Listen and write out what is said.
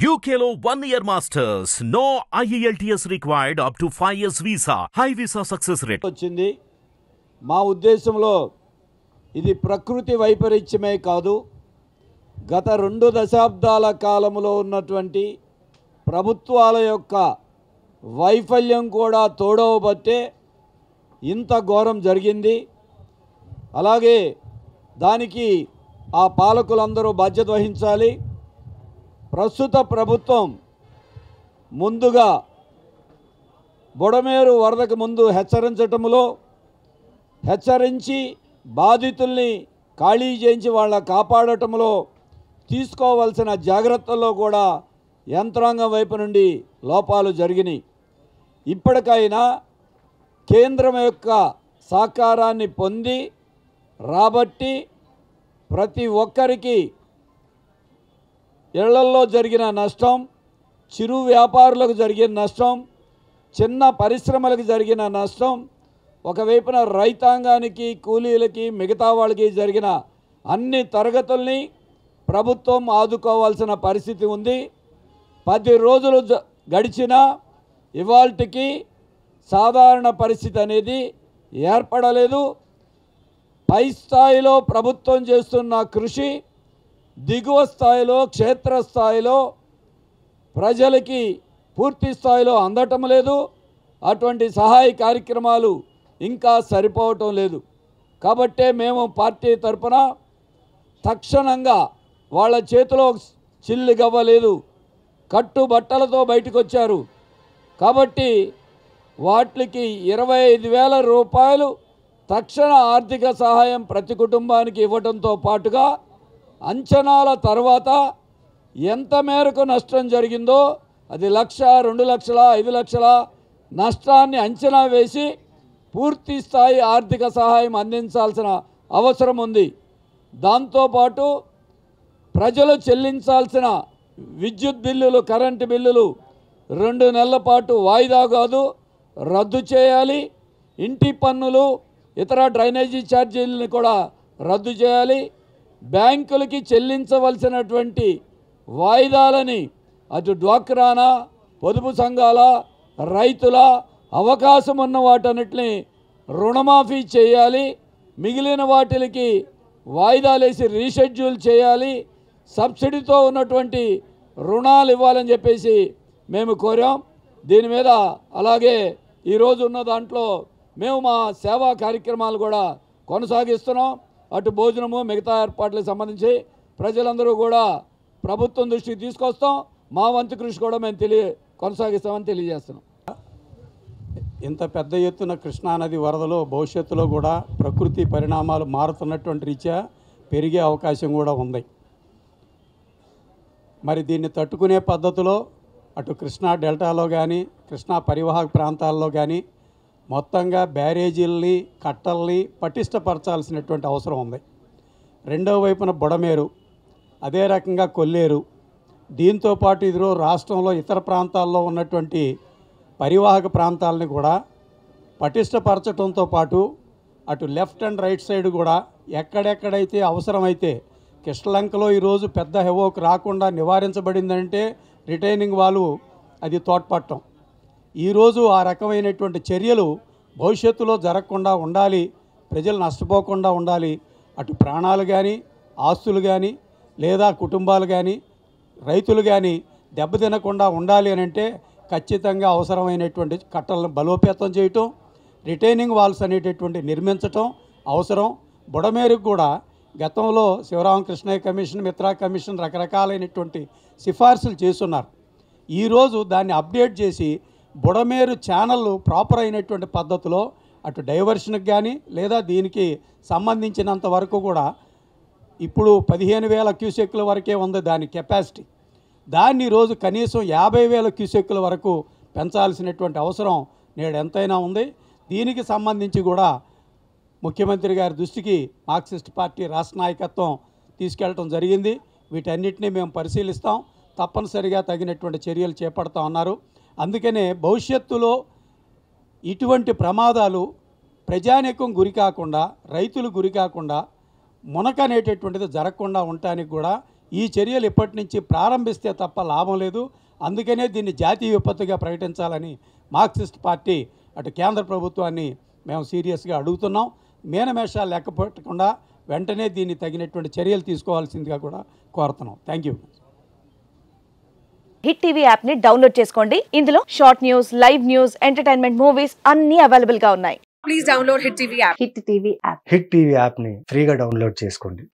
UKలో 1 year masters. No IELTS required up to 5 years visa. High visa success rate. వచ్చింది. మా ఉద్దేశంలో ఇది ప్రకృతి వైపరీత్యమే కాదు, గత 2 దశాబ్దాల కాలంలో ఉన్నటువంటి ప్రభుత్వాల యొక్క వైఫల్యం కూడా తోడవబట్టే ఇంత ఘోరం జరిగింది. అలాగే దానికి ఆ పాలకులందరూ బాధ్యత వహించాలి. ప్రస్తుత ప్రభుత్వం ముందుగా బుడమేరు వరదకు ముందు హెచ్చరించి బాధితుల్ని ఖాళీ చేయించి వాళ్ళ కాపాడటంలో తీసుకోవాల్సిన జాగ్రత్తల్లో కూడా యంత్రాంగం వైపు నుండి లోపాలు జరిగినాయి. ఇప్పటికైనా కేంద్రం యొక్క సహకారాన్ని పొంది రాబట్టి ప్రతి ఒక్కరికి ఇళ్లల్లో జరిగిన నష్టం, చిరు వ్యాపారులకు జరిగిన నష్టం, చిన్న పరిశ్రమలకు జరిగిన నష్టం, ఒకవైపున రైతాంగానికి, కూలీలకి, మిగతా వాళ్ళకి జరిగిన అన్ని తరగతుల్ని ప్రభుత్వం ఆదుకోవాల్సిన పరిస్థితి ఉంది. 10 రోజులు గడిచినా ఇవాల్టికి సాధారణ పరిస్థితి అనేది ఏర్పడలేదు. పై స్థాయిలో ప్రభుత్వం చేస్తున్న కృషి దిగువ స్థాయిలో, క్షేత్రస్థాయిలో ప్రజలకి పూర్తి స్థాయిలో అందటం లేదు. అటువంటి సహాయ కార్యక్రమాలు ఇంకా సరిపోవటం లేదు. కాబట్టే మేము పార్టీ తరపున తక్షణంగా వాళ్ళ చేతిలో చిల్లి గవ్వలేదు, కట్టుబట్టలతో బయటకు వచ్చారు. కాబట్టి వాటికి 25,000 రూపాయలు తక్షణ ఆర్థిక సహాయం ప్రతి కుటుంబానికి ఇవ్వడంతో పాటుగా అంచనాల తర్వాత ఎంత మేరకు నష్టం జరిగిందో అది 1,00,000, 2,00,000, 5,00,000 నష్టాన్ని అంచనా వేసి పూర్తి స్థాయి ఆర్థిక సహాయం అందించాల్సిన అవసరం ఉంది. దాంతోపాటు ప్రజలు చెల్లించాల్సిన విద్యుత్ బిల్లులు, కరెంటు బిల్లులు 2 నెలల పాటు వాయిదా కాదు రద్దు చేయాలి. ఇంటి పన్నులు, ఇతర డ్రైనేజీ ఛార్జీలను కూడా రద్దు చేయాలి. బ్యాంకులకి చెల్లించవలసినటువంటి వాయిదాలని అటు డ్వాక్రానా, పొదుపు సంఘాల, రైతుల అవకాశం ఉన్న వాటన్నిటిని రుణమాఫీ చేయాలి. మిగిలిన వాటికి వాయిదాలేసి రీషెడ్యూల్ చేయాలి. సబ్సిడీతో ఉన్నటువంటి రుణాలు ఇవ్వాలని చెప్పేసి మేము కోరాం. దీని మీద అలాగే ఈరోజు ఉన్న దాంట్లో మేము మా సేవా కార్యక్రమాలు కూడా కొనసాగిస్తున్నాం. అటు భోజనము, మిగతా ఏర్పాట్లకు సంబంధించి ప్రజలందరూ కూడా ప్రభుత్వం దృష్టికి తీసుకొస్తాం. మా వంతు కృషి కూడా మేము కొనసాగిస్తామని తెలియజేస్తున్నాం. ఇంత పెద్ద ఎత్తున కృష్ణానది వరదలో భవిష్యత్తులో కూడా ప్రకృతి పరిణామాలు మారుతున్నటువంటి రీత్యా పెరిగే అవకాశం కూడా ఉంది. మరి దీన్ని తట్టుకునే పద్ధతిలో అటు కృష్ణా డెల్టాలో కానీ, కృష్ణా పరివాహక ప్రాంతాల్లో కానీ మొత్తంగా బ్యారేజీల్ని, కట్టల్ని పటిష్టపరచాల్సినటువంటి అవసరం ఉంది. రెండో వైపున బుడమేరు, అదే రకంగా కొల్లేరు, దీంతోపాటు ఇదిలో రాష్ట్రంలో ఇతర ప్రాంతాల్లో ఉన్నటువంటి పరివాహక ప్రాంతాలని కూడా పటిష్టపరచడంతో పాటు అటు లెఫ్ట్ అండ్ రైట్ సైడ్ కూడా ఎక్కడెక్కడైతే అవసరమైతే కృష్ణలంకలో ఈరోజు పెద్ద హెవోక్ రాకుండా నివారించబడిందంటే రిటైనింగ్ వాల్వ్ అది తోడ్పడటం. ఈరోజు ఆ రకమైనటువంటి చర్యలు భవిష్యత్తులో జరగకుండా ఉండాలి, ప్రజలు నష్టపోకుండా ఉండాలి. అటు ప్రాణాలు కానీ, ఆస్తులు కానీ, లేదా కుటుంబాలు కానీ, రైతులు కానీ దెబ్బతినకుండా ఉండాలి అని అంటే ఖచ్చితంగా అవసరమైనటువంటి కట్టలను బలోపేతం చేయటం, రిటైనింగ్ వాల్స్ అనేటటువంటి నిర్మించటం అవసరం. బుడమేరుకు కూడా గతంలో శివరామకృష్ణయ్య కమిషన్, మిత్రా కమిషన్ రకరకాలైనటువంటి సిఫార్సులు చేస్తున్నారు. ఈరోజు దాన్ని అప్డేట్ చేసి బుడమేరు ఛానల్ ప్రాపర్ అయినటువంటి పద్ధతిలో అటు డైవర్షన్కి కానీ లేదా దీనికి సంబంధించినంత వరకు కూడా ఇప్పుడు 15,000 క్యూసెక్కుల వరకే ఉంది దాని కెపాసిటీ. దాన్ని ఈరోజు కనీసం 50,000 క్యూసెక్కుల వరకు పెంచాల్సినటువంటి అవసరం నేడు ఎంతైనా ఉంది. దీనికి సంబంధించి కూడా ముఖ్యమంత్రి గారి దృష్టికి మార్క్సిస్ట్ పార్టీ రాష్ట్ర నాయకత్వం తీసుకెళ్ళటం జరిగింది. వీటన్నిటినీ మేము పరిశీలిస్తాం, తప్పనిసరిగా తగినటువంటి చర్యలు చేపడతా ఉన్నారు. అందుకనే భవిష్యత్తులో ఇటువంటి ప్రమాదాలు ప్రజానీకం గురి కాకుండా, రైతులు గురి కాకుండా, మునక అనేటటువంటిది జరగకుండా ఉండటానికి కూడా ఈ చర్యలు ఇప్పటి నుంచి ప్రారంభిస్తే తప్ప లాభం లేదు. అందుకనే దీన్ని జాతీయ విపత్తుగా ప్రకటించాలని మార్క్సిస్ట్ పార్టీ అటు కేంద్ర ప్రభుత్వాన్ని మేము సీరియస్గా అడుగుతున్నాం. మేనమేషాలు లెక్క పెట్టకుండా వెంటనే దీన్ని తగినటువంటి చర్యలు తీసుకోవాల్సిందిగా కూడా కోరుతున్నాం. Thank you. Hit TV app ని డౌన్లోడ్ చేసుకోండి. ఇందులో short news, live news, entertainment movies అన్ని అవైలబుల్ గా ఉన్నాయి. Please download hit TV app. Hit TV app ని ఫ్రీగా డౌన్లోడ్ చేసుకోండి.